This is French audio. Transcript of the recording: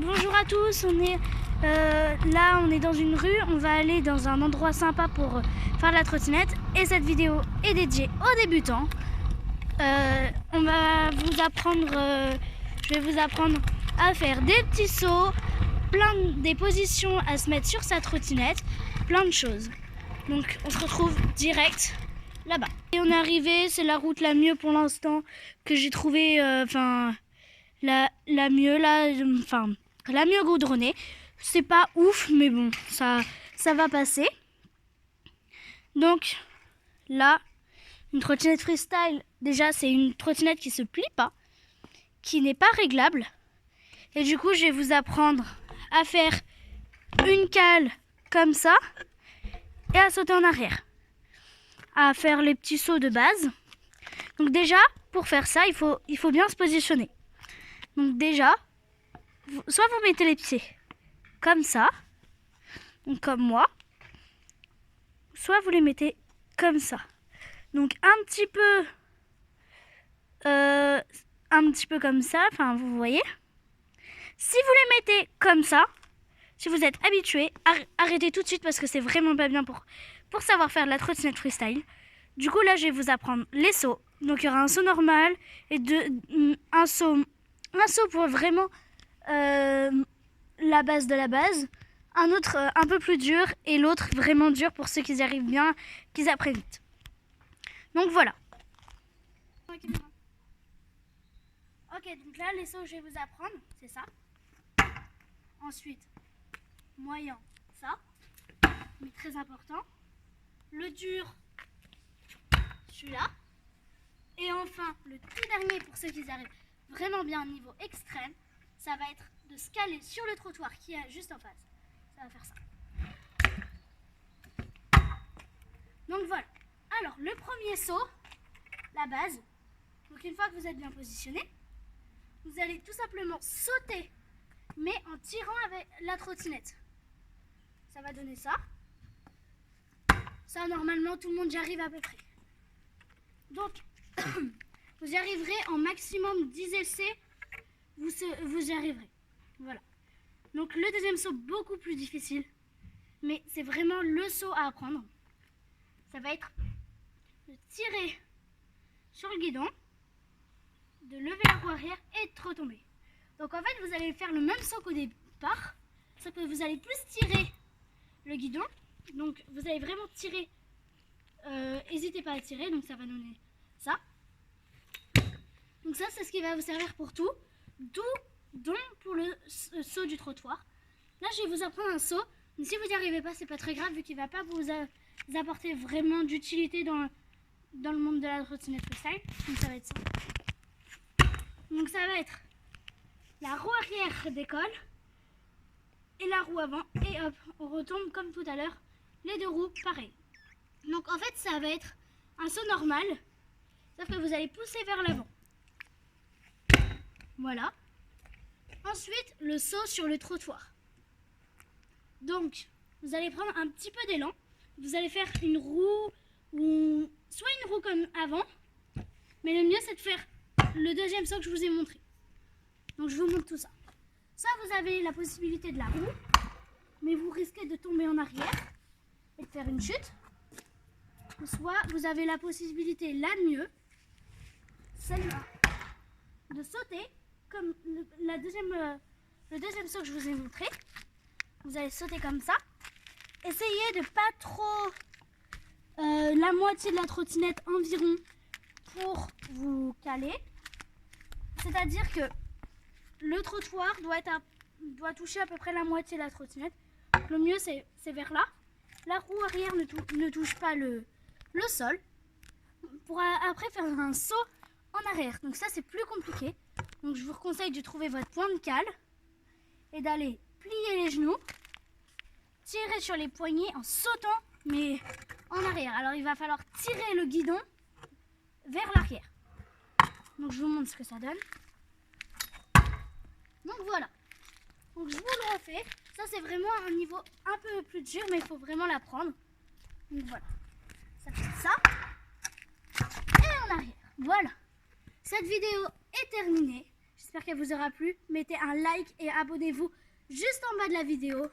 Bonjour à tous, là on est dans une rue, on va aller dans un endroit sympa pour faire de la trottinette et cette vidéo est dédiée aux débutants. On va vous apprendre, je vais vous apprendre à faire des petits sauts, des positions à se mettre sur sa trottinette, plein de choses. Donc on se retrouve direct là-bas. Et on est arrivé, c'est la route la mieux pour l'instant que j'ai trouvé, la mieux là, la mieux goudronnée. C'est pas ouf, mais bon, ça va passer. Donc là, une trottinette freestyle, déjà c'est une trottinette qui se plie pas, qui n'est pas réglable. Et du coup, je vais vous apprendre à faire une cale comme ça et à sauter en arrière, à faire les petits sauts de base. Donc déjà, pour faire ça, il faut bien se positionner. Donc déjà, soit vous mettez les pieds comme ça, donc comme moi, soit vous les mettez comme ça. Donc un petit peu comme ça, enfin vous voyez. Si vous les mettez comme ça, si vous êtes habitué, arrêtez tout de suite parce que c'est vraiment pas bien pour savoir faire de la trottinette freestyle. Du coup là je vais vous apprendre les sauts. Donc il y aura un saut normal et un saut pour vraiment la base de la base, un autre un peu plus dur et l'autre vraiment dur pour ceux qui y arrivent bien, qu'ils apprennent vite. Donc voilà. Ok, donc là les sauts que je vais vous apprendre, c'est ça. Ensuite, moyen, ça, mais très important. Le dur, celui-là. Et enfin, le tout dernier pour ceux qui arrivent vraiment bien au niveau extrême, ça va être de se caler sur le trottoir qui est juste en face. Ça va faire ça. Donc voilà. Alors, le premier saut, la base. Donc une fois que vous êtes bien positionné, vous allez tout simplement sauter, mais en tirant avec la trottinette. Ça va donner ça. Ça, normalement, tout le monde y arrive à peu près. Donc, vous y arriverez en maximum 10 essais, vous y arriverez. Voilà. Donc le deuxième saut, beaucoup plus difficile, mais c'est vraiment le saut à apprendre. Ça va être de tirer sur le guidon, de lever la roue arrière et de retomber. Donc en fait, vous allez faire le même saut qu'au départ, sauf que vous allez plus tirer le guidon. Donc vous allez vraiment tirer, n'hésitez pas à tirer, donc ça va donner ça. Donc ça, c'est ce qui va vous servir pour tout, dont pour le saut du trottoir. Là, je vais vous apprendre un saut, mais si vous n'y arrivez pas, c'est pas très grave, vu qu'il ne va pas vous apporter vraiment d'utilité dans le monde de la trottinette freestyle. Donc ça va être ça. Donc ça va être la roue arrière décolle, et la roue avant, et hop, on retombe comme tout à l'heure, les deux roues, pareil. Donc en fait, ça va être un saut normal, sauf que vous allez pousser vers l'avant. Voilà. Ensuite, le saut sur le trottoir. Donc, vous allez prendre un petit peu d'élan. Vous allez faire une roue, ou soit une roue comme avant, mais le mieux c'est de faire le deuxième saut que je vous ai montré. Donc, je vous montre tout ça. Ça, vous avez la possibilité de la roue, mais vous risquez de tomber en arrière et de faire une chute. Soit vous avez la possibilité, la mieux, celle-là, de sauter comme le deuxième saut que je vous ai montré. Vous allez sauter comme ça. Essayez de pas trop la moitié de la trottinette environ pour vous caler. C'est-à-dire que le trottoir doit toucher à peu près la moitié de la trottinette. Le mieux c'est vers là. La roue arrière ne touche pas le sol. Pour après faire un saut en arrière. Donc ça c'est plus compliqué. Donc je vous conseille de trouver votre point de cale et d'aller plier les genoux, tirer sur les poignets en sautant mais en arrière. Alors il va falloir tirer le guidon vers l'arrière. Donc je vous montre ce que ça donne. Donc voilà. Donc je vous le refais. Ça c'est vraiment un niveau un peu plus dur, mais il faut vraiment l'apprendre. Donc voilà. Ça fait ça. Et en arrière. Voilà. Cette vidéo est terminée. J'espère qu'elle vous aura plu. Mettez un like et abonnez-vous juste en bas de la vidéo.